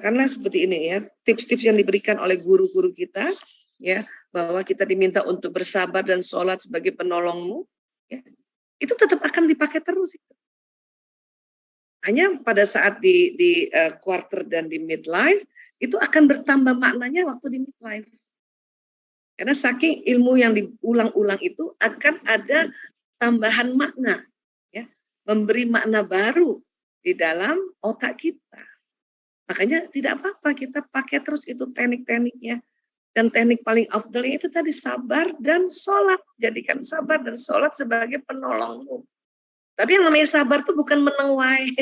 katakanlah seperti ini ya, tips-tips yang diberikan oleh guru-guru kita, ya, bahwa kita diminta untuk bersabar dan sholat sebagai penolongmu, ya, itu tetap akan dipakai terus. Hanya pada saat di quarter dan di midlife, itu akan bertambah maknanya waktu di midlife. Karena saking ilmu yang diulang-ulang itu akan ada tambahan makna, ya, memberi makna baru di dalam otak kita. Makanya tidak apa-apa kita pakai terus itu teknik-tekniknya. Dan teknik paling afdal itu tadi sabar dan sholat. Jadikan sabar dan sholat sebagai penolongmu. Tapi yang namanya sabar tuh bukan menengwai,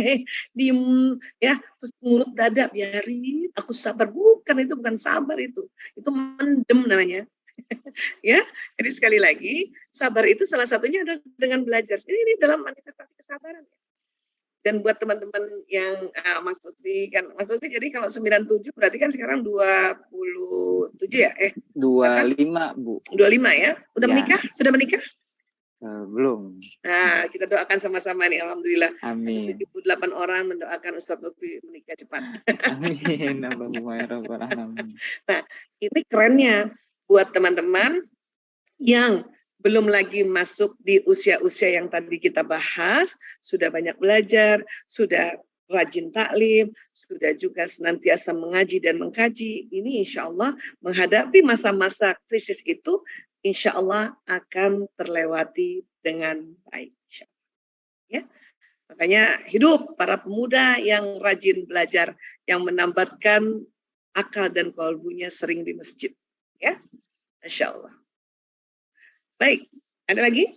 diem, ya, terus ngurut dada, biarin, aku sabar. Bukan, itu bukan sabar itu mendem namanya. Ya, jadi sekali lagi, sabar itu salah satunya adalah dengan belajar. Ini dalam manifestasi kesabaran. Dan buat teman-teman yang Mas Lutfi kan, Mas Lutfi jadi kalau 97 berarti kan sekarang 27 ya? 25 Bu. 25 ya? Udah ya. Menikah? Sudah menikah? Belum. Nah, kita doakan sama-sama nih, alhamdulillah. Amin. 78 orang mendoakan Ustadz Lutfi menikah cepat. Amin. Allahumma ya rabbal alamin. Nah, ini kerennya buat teman-teman yang belum lagi masuk di usia-usia yang tadi kita bahas, sudah banyak belajar, sudah rajin taklim, sudah juga senantiasa mengaji dan mengkaji. Ini insya Allah menghadapi masa-masa krisis itu insya Allah akan terlewati dengan baik. Ya, makanya hidup para pemuda yang rajin belajar, yang menambatkan akal dan kolbunya sering di masjid. Ya, insya Allah. Baik, ada lagi?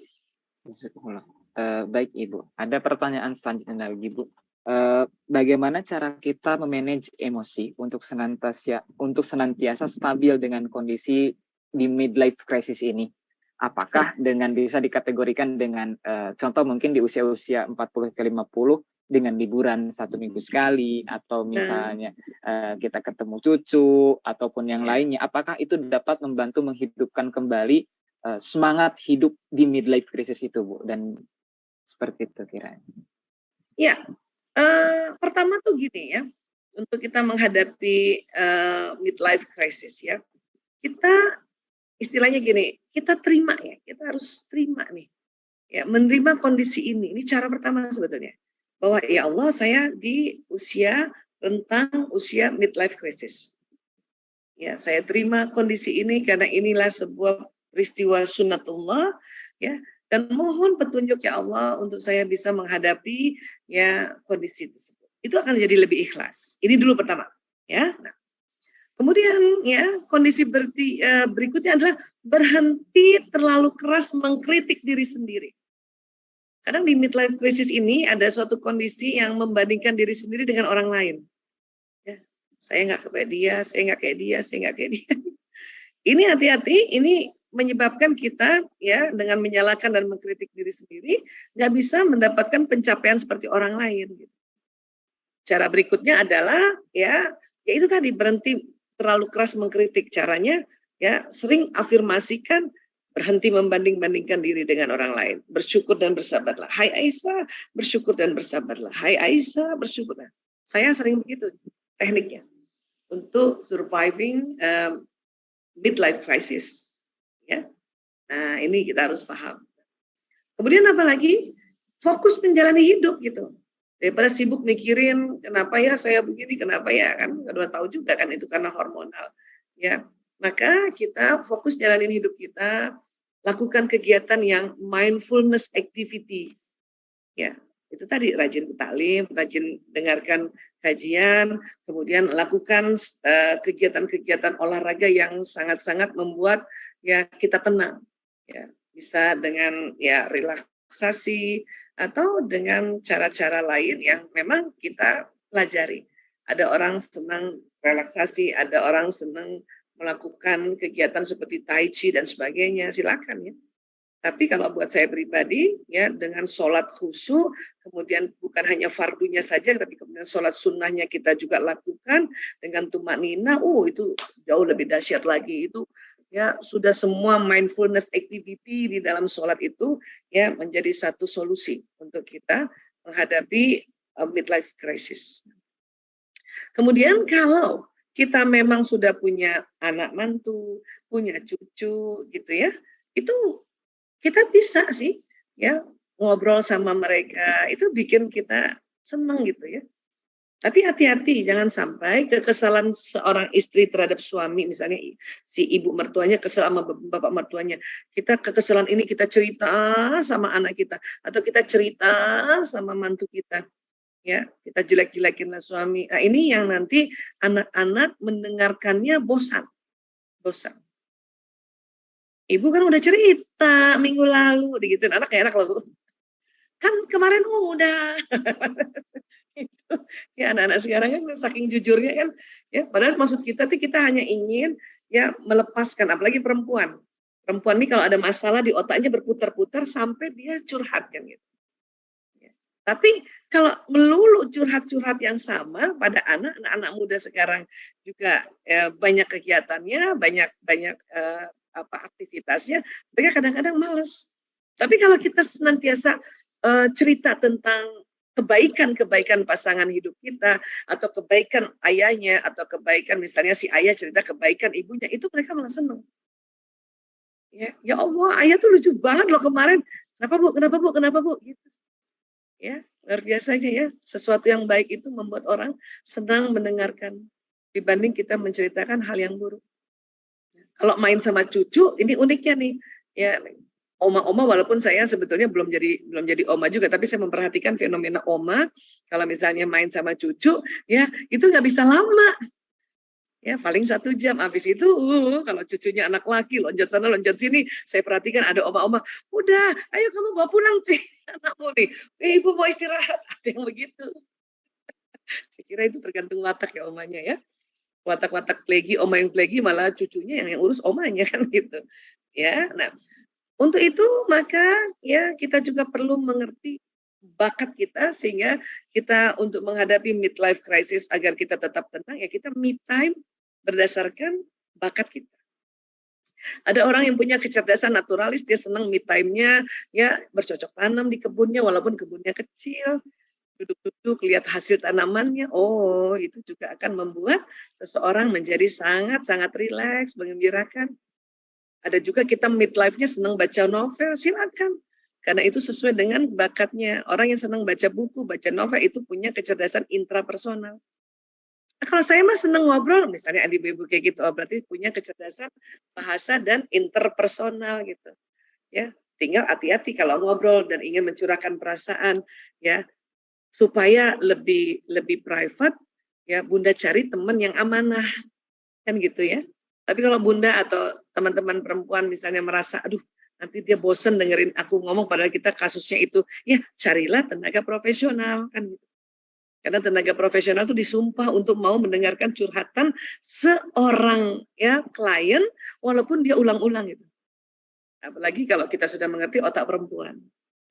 Baik Ibu, ada pertanyaan selanjutnya lagi Bu. Bagaimana cara kita memanage emosi untuk senantiasa stabil dengan kondisi di midlife crisis ini? Apakah dengan bisa dikategorikan dengan contoh mungkin di usia-usia 40 ke 50 dengan liburan 1 minggu sekali, atau misalnya kita ketemu cucu ataupun yang lainnya, apakah itu dapat membantu menghidupkan kembali semangat hidup di midlife crisis itu Bu? Dan seperti itu kiranya. Ya, pertama tuh gini ya, untuk kita menghadapi midlife crisis ya, kita istilahnya gini, kita terima ya, kita harus terima nih, ya, menerima kondisi ini. Ini cara pertama sebetulnya, bahwa ya Allah saya di usia rentang usia midlife crisis. Ya, saya terima kondisi ini karena inilah sebuah peristiwa sunnatullah, ya, dan mohon petunjuk ya Allah untuk saya bisa menghadapi ya kondisi tersebut. Itu akan jadi lebih ikhlas. Ini dulu pertama, ya. Nah, kemudian ya kondisi berikutnya adalah berhenti terlalu keras mengkritik diri sendiri. Kadang di midlife crisis ini ada suatu kondisi yang membandingkan diri sendiri dengan orang lain. Ya, saya nggak kayak dia, saya nggak kayak dia, saya nggak kayak dia. Ini hati-hati, ini menyebabkan kita ya dengan menyalahkan dan mengkritik diri sendiri nggak bisa mendapatkan pencapaian seperti orang lain. Cara berikutnya adalah ya itu tadi, berhenti terlalu keras mengkritik. Caranya ya sering afirmasikan, berhenti membanding-bandingkan diri dengan orang lain. Bersyukur dan bersabarlah. Hai Aisyah, bersyukur dan bersabarlah. Hai Aisyah, bersyukur. Saya sering begitu tekniknya untuk surviving midlife crisis. Ya, nah ini kita harus paham. Kemudian apa lagi? Fokus menjalani hidup gitu. Daripada sibuk mikirin kenapa ya saya begini, kenapa ya, kan kedua tahu juga kan itu karena hormonal. Ya, maka kita fokus jalanin hidup kita, lakukan kegiatan yang mindfulness activities. Ya, itu tadi rajin taklim, rajin dengarkan kajian, kemudian lakukan kegiatan-kegiatan olahraga yang sangat-sangat membuat ya kita tenang, ya, bisa dengan ya relaksasi atau dengan cara-cara lain yang memang kita pelajari. Ada orang senang relaksasi, ada orang senang melakukan kegiatan seperti tai chi dan sebagainya, silakan ya. Tapi kalau buat saya pribadi ya, dengan sholat khusyuk, kemudian bukan hanya fardunya saja, tapi kemudian sholat sunnahnya kita juga lakukan dengan tumanina, itu jauh lebih dahsyat lagi. Itu ya sudah semua mindfulness activity di dalam sholat itu ya menjadi satu solusi untuk kita menghadapi midlife crisis. Kemudian kalau kita memang sudah punya anak mantu, punya cucu gitu ya, itu kita bisa sih ya ngobrol sama mereka, itu bikin kita seneng gitu ya. Tapi hati-hati, jangan sampai kekesalan seorang istri terhadap suami, misalnya si ibu mertuanya kesel sama bapak mertuanya. Kita kekesalan ini kita cerita sama anak kita, atau kita cerita sama mantu kita. Ya, kita jelek-jelekin lah suami. Nah, ini yang nanti anak-anak mendengarkannya bosan. Bosan. Ibu kan udah cerita minggu lalu, gitu. Anak kayak enak loh. Kan kemarin udah. Itu. Ya anak-anak sekarang kan saking jujurnya kan, ya padahal maksud kita tuh kita hanya ingin ya melepaskan, apalagi perempuan. Perempuan ini kalau ada masalah di otaknya berputar-putar sampai dia curhat kan gitu. Ya. Tapi kalau melulu curhat-curhat yang sama pada anak-anak muda sekarang juga banyak kegiatannya, banyak aktivitasnya, mereka kadang-kadang males. Tapi kalau kita senantiasa cerita tentang kebaikan-kebaikan pasangan hidup kita, atau kebaikan ayahnya, atau kebaikan misalnya si ayah cerita kebaikan ibunya, itu mereka malah senang. Ya Allah, ayah tuh lucu banget loh kemarin. Kenapa bu? Kenapa bu? Kenapa bu? Gitu. Ya, luar biasanya ya. Sesuatu yang baik itu membuat orang senang mendengarkan dibanding kita menceritakan hal yang buruk. Kalau main sama cucu, ini uniknya nih. Ya, oma-oma walaupun saya sebetulnya belum jadi oma juga, tapi saya memperhatikan fenomena oma. Kalau misalnya main sama cucu, ya itu nggak bisa lama. Ya paling 1 jam. Habis itu, kalau cucunya anak laki, loncat sana, loncat sini, saya perhatikan ada oma-oma, udah, ayo kamu bawa pulang sih anakmu nih. Ibu mau istirahat, ada yang begitu. Saya kira itu tergantung watak ya omanya ya. Watak-watak plegi, oma yang plegi malah cucunya yang urus omanya kan gitu. Ya, nah untuk itu maka ya kita juga perlu mengerti bakat kita sehingga kita untuk menghadapi midlife crisis agar kita tetap tenang ya kita me time berdasarkan bakat kita. Ada orang yang punya kecerdasan naturalis, dia senang me time-nya ya bercocok tanam di kebunnya walaupun kebunnya kecil, duduk-duduk lihat hasil tanamannya. Oh, itu juga akan membuat seseorang menjadi sangat-sangat rileks, mengembirakan. Ada juga kita midlife-nya senang baca novel, silakan. Karena itu sesuai dengan bakatnya. Orang yang senang baca buku, baca novel itu punya kecerdasan intrapersonal. Nah, kalau saya mah senang ngobrol, misalnya Adi Bebu kayak gitu, berarti punya kecerdasan bahasa dan interpersonal gitu. Ya, tinggal hati-hati kalau ngobrol dan ingin mencurahkan perasaan, ya, supaya lebih private, ya Bunda cari teman yang amanah, kan gitu ya. Tapi kalau Bunda atau teman-teman perempuan misalnya merasa, aduh nanti dia bosen dengerin aku ngomong padahal kita kasusnya itu, ya carilah tenaga profesional kan gitu. Karena tenaga profesional itu disumpah untuk mau mendengarkan curhatan seorang ya klien walaupun dia ulang-ulang itu. Apalagi kalau kita sudah mengerti otak perempuan,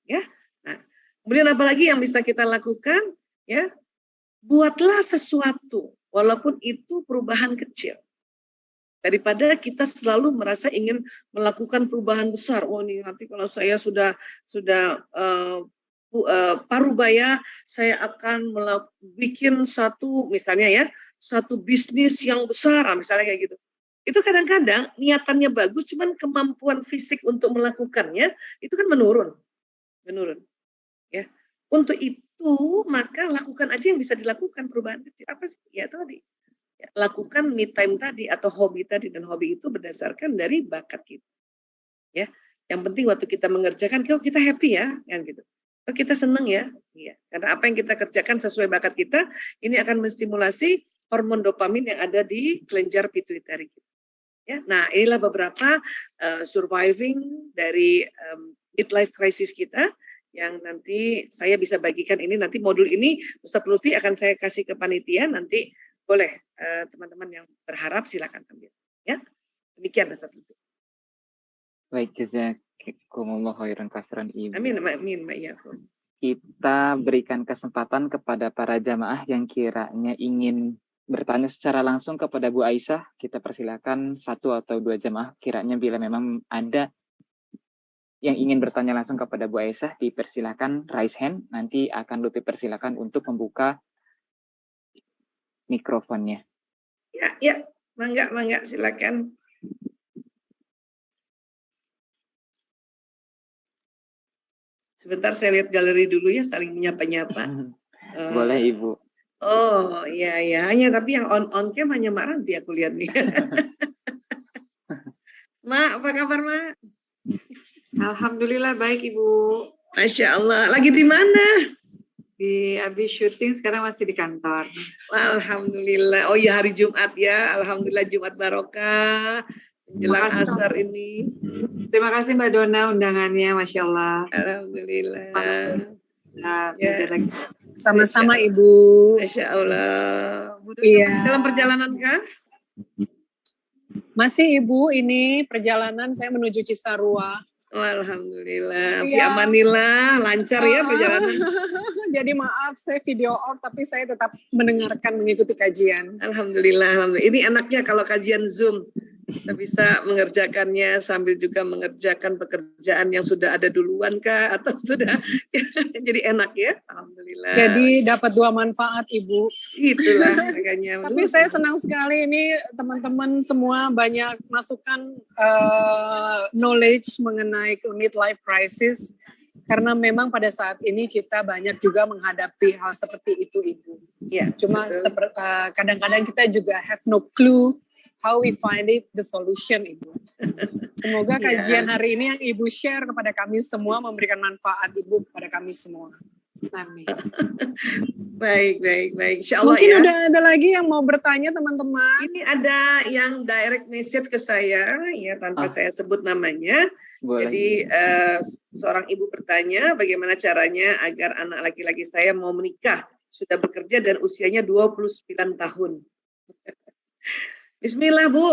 ya. Nah, kemudian apalagi yang bisa kita lakukan, ya, buatlah sesuatu walaupun itu perubahan kecil. Daripada kita selalu merasa ingin melakukan perubahan besar. Oh nih nanti kalau saya sudah parubaya, saya akan bikin satu misalnya ya satu bisnis yang besar, misalnya kayak gitu. Itu kadang-kadang niatannya bagus, cuman kemampuan fisik untuk melakukannya itu kan menurun. Ya. Untuk itu maka lakukan aja yang bisa dilakukan perubahan kecil. Apa sih? Ya tadi. Lakukan me time tadi atau hobi tadi, dan hobi itu berdasarkan dari bakat kita. Ya, yang penting waktu kita mengerjakan, kok kita happy ya, kan gitu. Kok kita senang ya, iya. Karena apa yang kita kerjakan sesuai bakat kita, ini akan menstimulasi hormon dopamin yang ada di kelenjar pituitari kita. Ya, nah inilah beberapa surviving dari midlife crisis kita yang nanti saya bisa bagikan ini. Nanti modul ini Ustadz Lutfi akan saya kasih ke panitia nanti. Boleh teman-teman yang berharap silakan ambil. Ya, demikian Ustaz. Baik, jazakumullah khairan katsiran Ibu. Amin, amin, ya. Kita berikan kesempatan kepada para jamaah yang kiranya ingin bertanya secara langsung kepada Bu Aisyah. Kita persilakan 1 atau 2 jamaah. Kiranya bila memang ada yang ingin bertanya langsung kepada Bu Aisyah, dipersilakan raise hand. Nanti akan Lutfi persilakan untuk membuka mikrofonnya. Ya, mangga, silakan. Sebentar saya lihat galeri dulu ya, saling menyapa-nyapa. Boleh Ibu. Oh iya, hanya tapi yang on cam hanya Mak Ranti aku lihat nih. Mak, apa kabar Mak? Alhamdulillah baik Ibu. Masya Allah, lagi di mana? Habis syuting sekarang masih di kantor. Alhamdulillah. Oh iya hari Jumat ya, Alhamdulillah Jumat barokah. Menjelang asar ini. Terima kasih Mbak Dona undangannya, Masya Allah. Alhamdulillah. Nah, Ya. Sama-sama Ibu. Masya Allah. Iya. Dalam perjalanan kah? Masih Ibu, ini perjalanan saya menuju Cisarua. Oh, Alhamdulillah. Fi Iya. amanillah, lancar ya perjalanan. Jadi maaf saya video off tapi saya tetap mendengarkan, mengikuti kajian. Alhamdulillah. Ini enaknya kalau kajian Zoom. Kita bisa mengerjakannya sambil juga mengerjakan pekerjaan yang sudah ada duluan kah atau sudah jadi enak ya. Alhamdulillah. Jadi dapat dua manfaat Ibu. Itulah makanya. Tapi saya senang sekali ini teman-teman semua banyak masukan knowledge mengenai midlife crisis. Karena memang pada saat ini kita banyak juga menghadapi hal seperti itu Ibu. Ya, cuma kadang-kadang kita juga have no clue how we find it the solution Ibu. Semoga kajian hari ini yang Ibu share kepada kami semua memberikan manfaat Ibu kepada kami semua. Amin. Baik. Insya Allah mungkin ya. udah ada lagi yang mau bertanya teman-teman. Ini ada yang direct message ke saya ya tanpa saya sebut namanya. Boleh. Jadi seorang ibu bertanya bagaimana caranya agar anak laki-laki saya mau menikah, sudah bekerja dan usianya 29 tahun. Bismillah Bu,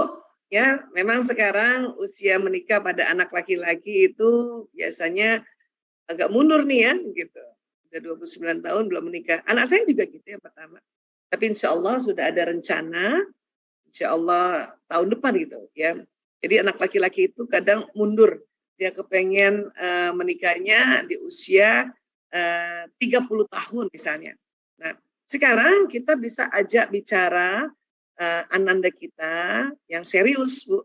ya memang sekarang usia menikah pada anak laki-laki itu biasanya agak mundur nih ya, gitu. Udah 29 tahun belum menikah. Anak saya juga gitu yang pertama. Tapi insya Allah sudah ada rencana, insya Allah tahun depan gitu ya. Jadi anak laki-laki itu kadang mundur, dia kepengen menikahnya di usia 30 tahun misalnya. Nah sekarang kita bisa ajak bicara ananda kita yang serius Bu,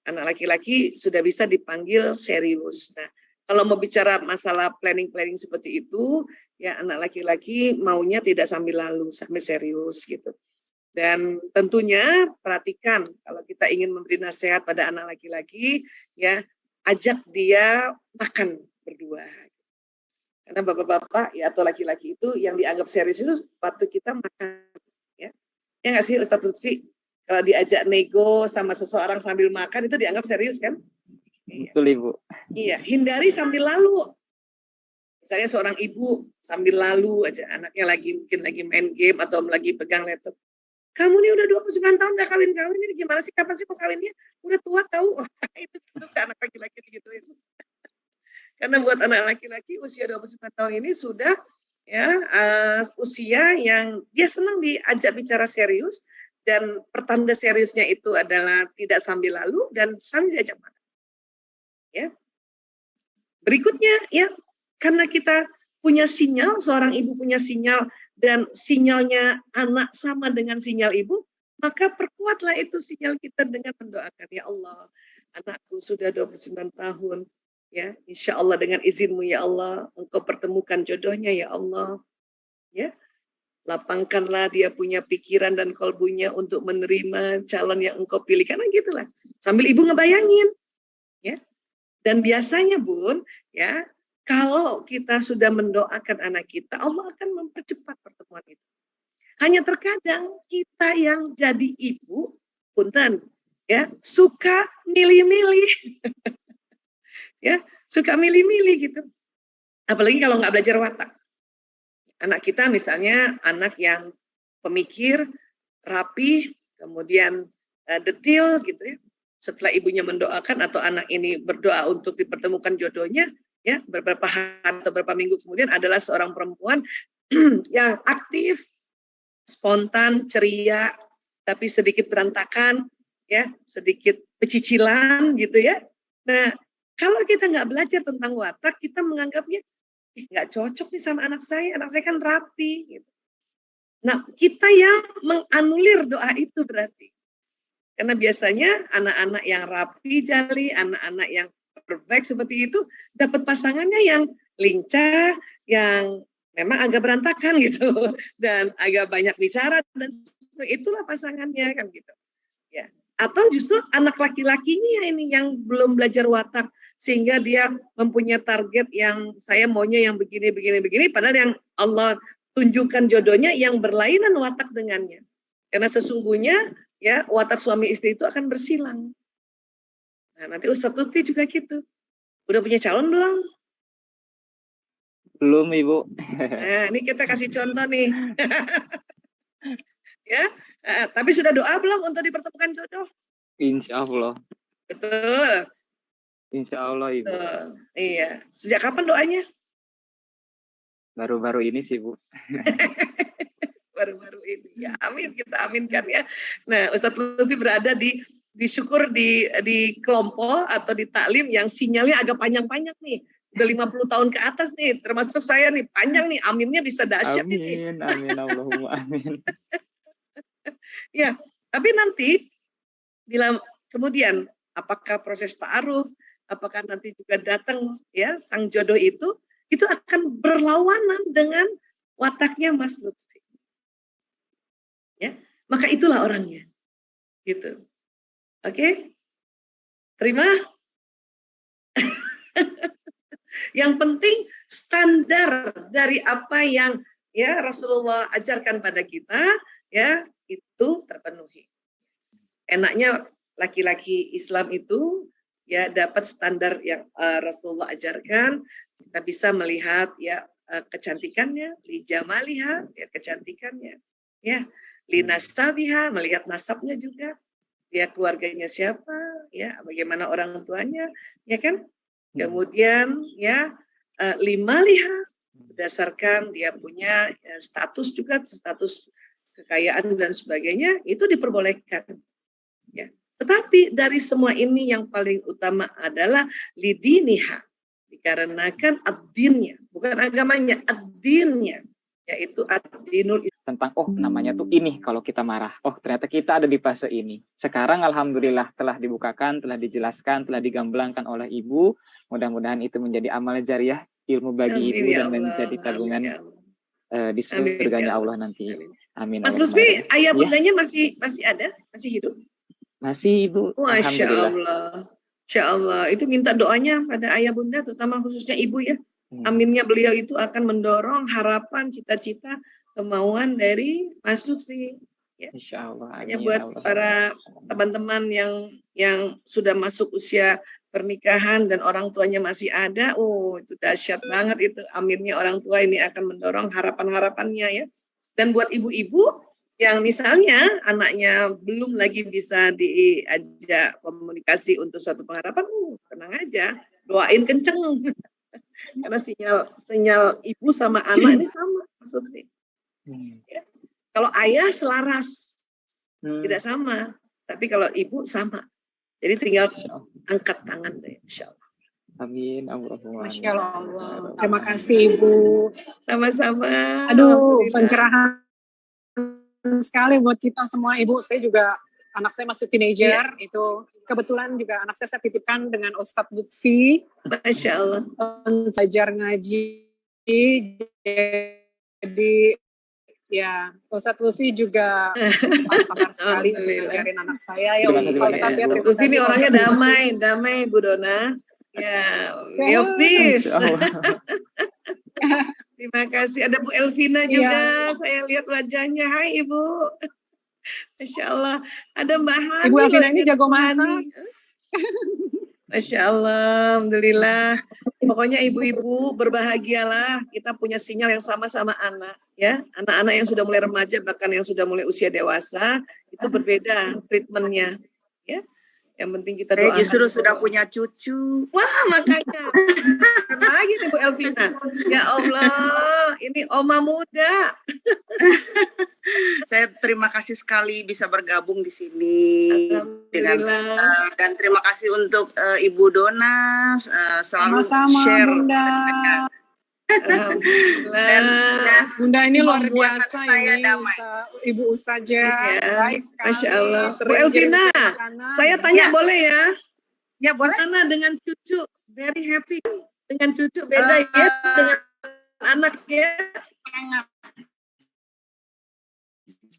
anak laki-laki sudah bisa dipanggil serius. Nah kalau mau bicara masalah planning seperti itu, ya anak laki-laki maunya tidak sambil lalu, sambil serius gitu. Dan tentunya perhatikan kalau kita ingin memberi nasihat pada anak laki-laki, ya ajak dia makan berdua. Karena bapak-bapak ya atau laki-laki itu yang dianggap serius itu waktu kita makan. Ya nggak sih Ustadz Lutfi? Kalau diajak nego sama seseorang sambil makan itu dianggap serius kan? Betul Ibu. Iya, hindari sambil lalu. Misalnya seorang ibu sambil lalu aja, anaknya mungkin lagi main game atau lagi pegang laptop. Kamu nih udah 29 tahun udah kawin-kawin ini gimana sih? Kapan sih mau kawinnya? Udah tua tahu. Itu anak laki-laki gituin. Karena buat anak laki-laki usia 29 tahun ini sudah ya usia yang dia senang diajak bicara serius dan pertanda seriusnya itu adalah tidak sambil lalu dan sambil diajak makan. Ya. Berikutnya ya karena kita punya sinyal, seorang ibu punya sinyal dan sinyalnya anak sama dengan sinyal ibu, maka perkuatlah itu sinyal kita dengan mendoakan ya Allah, anakku sudah 29 tahun. Ya, insya Allah dengan izinmu ya Allah, engkau pertemukan jodohnya ya Allah. Ya, lapangkanlah dia punya pikiran dan kolbunya untuk menerima calon yang engkau pilih. Karena gitulah, sambil ibu ngebayangin. Ya, dan biasanya Bun, ya kalau kita sudah mendoakan anak kita, Allah akan mempercepat pertemuan itu. Hanya terkadang kita yang jadi ibu, punten, ya suka milih-milih. Ya, suka milih-milih gitu. Apalagi kalau nggak belajar watak. Anak kita misalnya anak yang pemikir, rapi, kemudian detil gitu ya. Setelah ibunya mendoakan atau anak ini berdoa untuk dipertemukan jodohnya, ya beberapa hari atau beberapa minggu kemudian adalah seorang perempuan yang aktif, spontan, ceria, tapi sedikit berantakan, ya sedikit pecicilan gitu ya. Nah, kalau kita nggak belajar tentang watak, kita menganggapnya nggak cocok nih sama anak saya kan rapi. Gitu. Nah, kita yang menganulir doa itu berarti. Karena biasanya anak-anak yang rapi jali, anak-anak yang perfect seperti itu, dapat pasangannya yang lincah, yang memang agak berantakan gitu, dan agak banyak bicara, dan itulah pasangannya kan gitu. Ya. Atau justru anak laki-lakinya ini yang belum belajar watak, sehingga dia mempunyai target yang saya maunya yang begini, padahal yang Allah tunjukkan jodohnya yang berlainan watak dengannya. Karena sesungguhnya ya watak suami istri itu akan bersilang. Nah, nanti Ustadz Lutfi juga gitu. Udah punya calon belum? Belum, Ibu. Nah, ini kita kasih contoh nih. Ya, tapi sudah doa belum untuk dipertemukan jodoh? Insya Allah. Betul. Insya Allah, Ibu. Betul. Iya. Sejak kapan doanya? Baru-baru ini sih, Bu. Baru-baru ini. Ya, amin, kita aminkan ya. Nah, Ustadz Lutfi berada di syukur di kelompok atau di taklim yang sinyalnya agak panjang-panjang nih. Udah 50 tahun ke atas nih, termasuk saya nih, panjang nih, aminnya bisa dahsyat nih. Amin, Allahumma amin. Ya, tapi nanti bila kemudian apakah proses ta'aruf, apakah nanti juga datang ya sang jodoh itu akan berlawanan dengan wataknya Mas Lutfi. Ya, maka itulah orangnya. Gitu. Oke? Terima? Yang penting standar dari apa yang ya Rasulullah ajarkan pada kita ya itu terpenuhi. Enaknya laki-laki Islam itu ya dapat standar yang Rasulullah ajarkan, kita bisa melihat ya kecantikannya, li jamaliha ya kecantikannya, ya li nasabiha melihat nasabnya juga, ya keluarganya siapa, ya bagaimana orang tuanya, ya kan? Kemudian ya lima liha berdasarkan dia punya ya, status juga, status kekayaan dan sebagainya itu diperbolehkan. Ya. Tetapi dari semua ini yang paling utama adalah lidiniha, dikarenakan ad-dinnya, bukan agamanya, ad-dinnya, yaitu ad-dinul tentang namanya tuh ini kalau kita marah. Oh, ternyata kita ada di fase ini. Sekarang alhamdulillah telah dibukakan, telah dijelaskan, telah digamblangkan oleh Ibu. Mudah-mudahan itu menjadi amal jariah ilmu bagi Ibu dan menjadi tabungan di surganya Allah nanti. Amin. Mas Lutfi, ayah bundanya masih ada? Masih hidup? Masih, Ibu. Masya Allah. Masya Allah. Itu minta doanya pada ayah bunda, terutama khususnya Ibu ya. Aminnya beliau itu akan mendorong harapan, cita-cita, kemauan dari Mas Lutfi. Ya. Insya Allah. Hanya buat para teman-teman yang sudah masuk usia pernikahan dan orang tuanya masih ada, itu dahsyat banget itu. Aminnya orang tua ini akan mendorong harapan-harapannya ya. Dan buat ibu-ibu yang misalnya anaknya belum lagi bisa diajak komunikasi untuk suatu pengharapan, tenang aja, doain kenceng. Karena sinyal ibu sama anak ini sama maksudnya. Ya. Kalau ayah selaras, tidak sama. Tapi kalau ibu sama. Jadi tinggal angkat tangan deh, insya Allah. Amin. Masya Allah. Terima kasih Ibu. Sama-sama. Aduh, pencerahan sekali buat kita semua Ibu. Saya juga, anak saya masih teenager. Itu kebetulan juga anak saya titipkan dengan Ustadz Lutfi. Masya Allah. Belajar ngaji. Jadi ya, Ustadz Lutfi juga sabar sekali ngajarin anak saya. Ya, Ustadz ya, terima kasih. Ini orangnya Ustadz. damai Bu Dona. Ya, peace. Terima kasih. Ada Bu Elvina juga. Saya lihat wajahnya. Hai Ibu. Masya Allah. Ada Mbak Hani. Ibu Elvina ini jago masak. Masya Allah, alhamdulillah. Pokoknya ibu-ibu berbahagialah. Kita punya sinyal yang sama-sama anak, ya. Anak-anak yang sudah mulai remaja, bahkan yang sudah mulai usia dewasa, itu berbeda treatmentnya, ya. Yang penting kita doakan. Saya justru sudah punya cucu. Wah, makanya. Lagi nih Bu Elvina. Ya Allah, ini oma muda. Saya terima kasih sekali bisa bergabung di sini dengan dan terima kasih untuk Ibu Dona selalu sama-sama, share Bunda. Alhamdulillah. dan Bunda ini luar membuat biasa hati saya ini, damai. Ibu Ustazah, Iya, baik sekali. Masya Allah. Bu Sering Elvina, kirim makanan. saya tanya Ya. boleh ya? Ya boleh. Gimana dengan cucu? Very happy dengan cucu, beda ya dengan anak ya. Sangat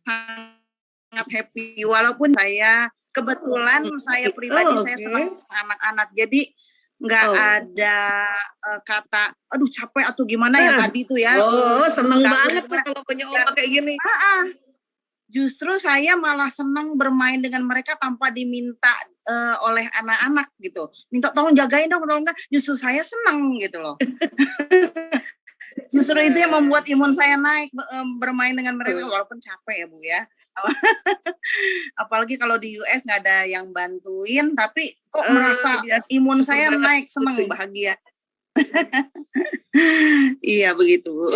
sangat happy, walaupun saya kebetulan saya pribadi saya oke. senang anak-anak, jadi nggak ada kata aduh capek atau gimana yang Nah. tadi tuh ya. Seneng ganggu banget dan tuh gimana. kalau punya oma kayak gini. Justru saya malah senang bermain dengan mereka tanpa diminta oleh anak-anak gitu. Minta tolong jagain dong, tolong enggak. Justru saya senang gitu loh. Justru itu yang membuat imun saya naik, bermain dengan mereka walaupun capek ya Bu ya. Apalagi kalau di US nggak ada yang bantuin, tapi kok merasa biasa. imun saya Banget. naik, senang, bahagia. Iya begitu Bu.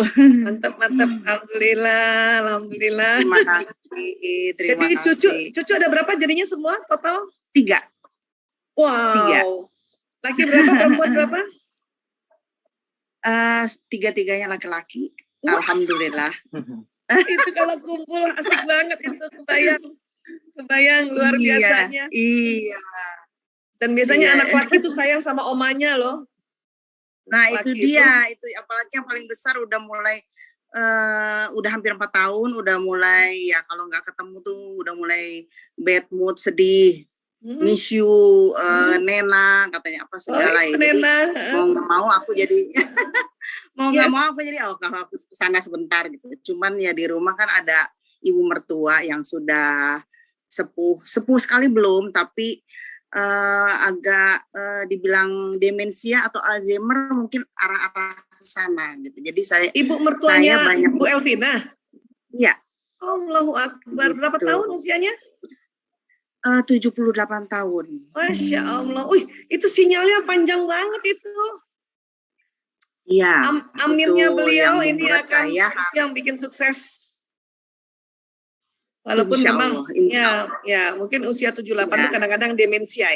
Mantap. Alhamdulillah. Terima kasih. Jadi cucu ada berapa jadinya semua total? 3. Wow. Laki berapa, perempuan berapa? 3-tiganya laki-laki. Wah. Alhamdulillah. Itu kalau kumpul asik banget itu, kebayang luar biasanya. Iya. Dan biasanya Iya. anak laki tuh sayang sama omanya loh. Nah Laki itu dia, itu apalagi yang paling besar udah mulai udah hampir 4 tahun, udah mulai ya kalau nggak ketemu tuh udah mulai bad mood, sedih, miss you, Nena katanya apa segala ya. Jadi mau nggak mau aku jadi nggak mau aku jadi kalau aku kesana sebentar gitu. Cuman ya di rumah kan ada ibu mertua yang sudah sepuh sekali belum, tapi agak dibilang demensia atau Alzheimer, mungkin arah-arah ke sana gitu. Jadi ibu mertuanya banyak Bu Elvina. Iya. Allahu Akbar. Gitu. Berapa tahun usianya? 78 tahun. Masya Allah. Itu sinyalnya panjang banget itu. Iya. Aminnya beliau yang ini akan yang bikin sukses. Walaupun Insya memang Allah. ya mungkin usia 78 itu kadang-kadang demensia.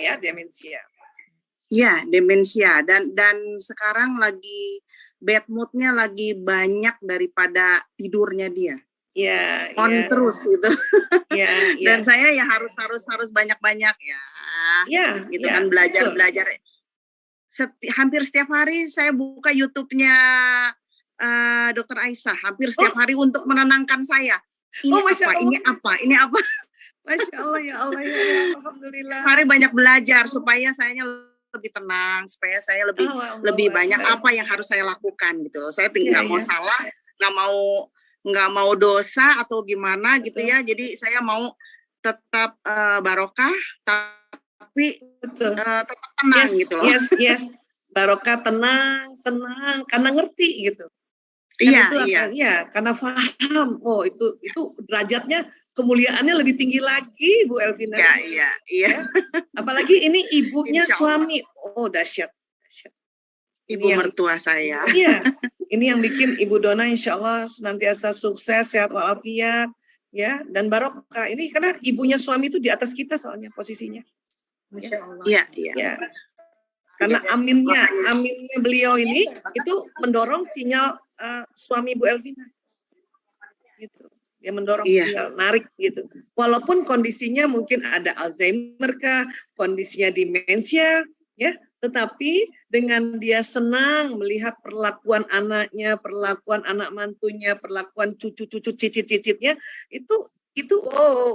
Iya, demensia dan sekarang lagi bad moodnya lagi banyak daripada tidurnya dia. Iya. Terus gitu. Iya. Dan saya ya harus banyak-banyak ya. Iya. Gitu kan belajar. Hampir setiap hari saya buka YouTube-nya Dr. Aisyah. Hampir setiap hari untuk menenangkan saya. Ini apa? Masya Allah, ya Allah, ya Allah, Alhamdulillah. Hari banyak belajar supaya saya lebih tenang, supaya saya lebih banyak apa yang harus saya lakukan gitu loh. Saya nggak mau salah, nggak mau dosa atau gimana gitu ya. Jadi saya mau tetap barokah, tapi tetap tenang gitu loh. Yes. Barokah, tenang, senang, karena ngerti gitu. Iya, karena paham. Itu derajatnya, kemuliaannya lebih tinggi lagi, Bu Elvina. Iya. Apalagi ini ibunya suami. Dahsyat. Ibu mertua saya. Iya. Ini yang bikin Ibu Dona insya Allah senantiasa sukses, sehat walafiat, ya, dan barokah. Ini karena ibunya suami itu di atas kita soalnya posisinya. Masya Allah. Iya. Karena aminnya beliau ini itu mendorong sinyal suami Bu Elvina, gitu. Dia mendorong sinyal, narik gitu. Walaupun kondisinya mungkin ada Alzheimer kah, kondisinya demensia, ya, tetapi dengan dia senang melihat perlakuan anaknya, perlakuan anak mantunya, perlakuan cucu-cucu cicit-cicitnya, itu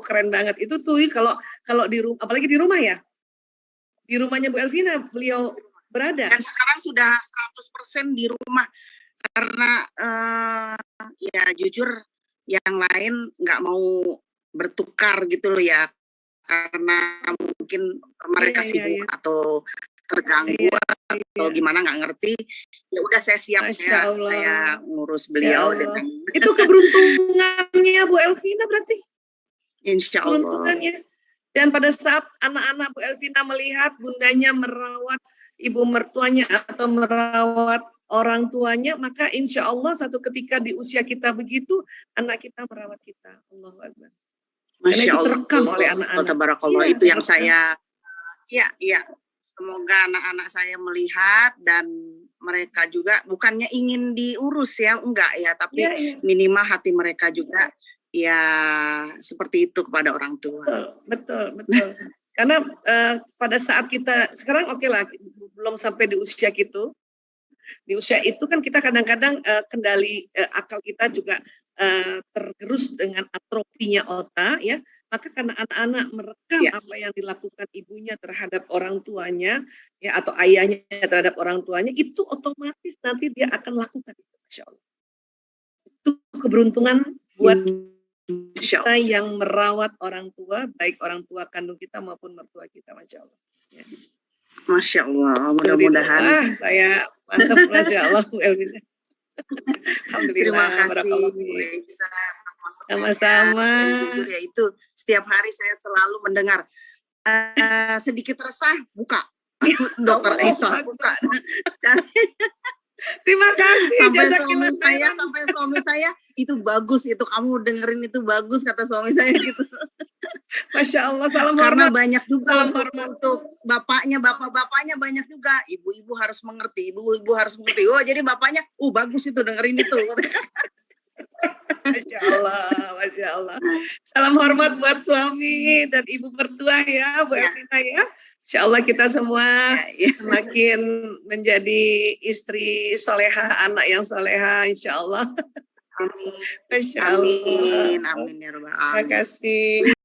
keren banget. Itu tuh kalau di rumah, apalagi di rumah ya. Di rumahnya Bu Elvina beliau berada. Dan sekarang sudah 100% di rumah. Karena ya jujur yang lain nggak mau bertukar gitu loh ya. Karena mungkin mereka sibuk atau terganggu atau gimana nggak ngerti. Ya udah saya siap, saya ngurus beliau. Itu keberuntungannya Bu Elvina berarti? Insya Allah. Keberuntungannya. Dan pada saat anak-anak Bu Elvina melihat bundanya merawat ibu mertuanya atau merawat orang tuanya, maka insya Allah satu ketika di usia kita begitu, anak kita merawat kita. Allahu Akbar. Karena itu terekam oleh anak-anak. Tabarakallah, itu yang saya, ya, semoga anak-anak saya melihat dan mereka juga bukannya ingin diurus ya, enggak ya, tapi Iya, iya. minimal hati mereka juga ya seperti itu kepada orang tua. Betul. Karena pada saat kita sekarang oke lah, belum sampai di usia gitu. Di usia itu kan kita kadang-kadang kendali akal kita juga tergerus dengan atrofinya otak ya. Maka karena anak-anak merekam apa yang dilakukan ibunya terhadap orang tuanya ya, atau ayahnya terhadap orang tuanya, itu otomatis nanti dia akan lakukan itu, Masya Allah. Itu keberuntungan buat kita yang merawat orang tua, baik orang tua kandung kita maupun mertua kita, Masya Allah. Ya. Masya Allah, mudah-mudahan. Saya mantap, Masya Allah, Bu Elvina. Alhamdulillah. Terima kasih, Bu Esa. Sama-sama. Jujur ya, itu setiap hari saya selalu mendengar sedikit resah, buka. Dokter Esa, buka. Terima kasih. Sampai suami saya itu bagus, itu kamu dengerin itu bagus, kata suami saya gitu. Masya Allah, salam Karena hormat. banyak juga untuk bapak-bapaknya banyak juga. Ibu-ibu harus mengerti, ibu-ibu harus mengerti. Oh, jadi bapaknya, bagus itu dengerin itu. Masya Allah. Salam hormat buat suami dan ibu mertua ya, Bu Elvina ya. Insya Allah kita semua semakin menjadi istri soleha, anak yang soleha, insya Allah. Amin. Masya Allah. Amin ya Rabbal Terima Alamin. kasih.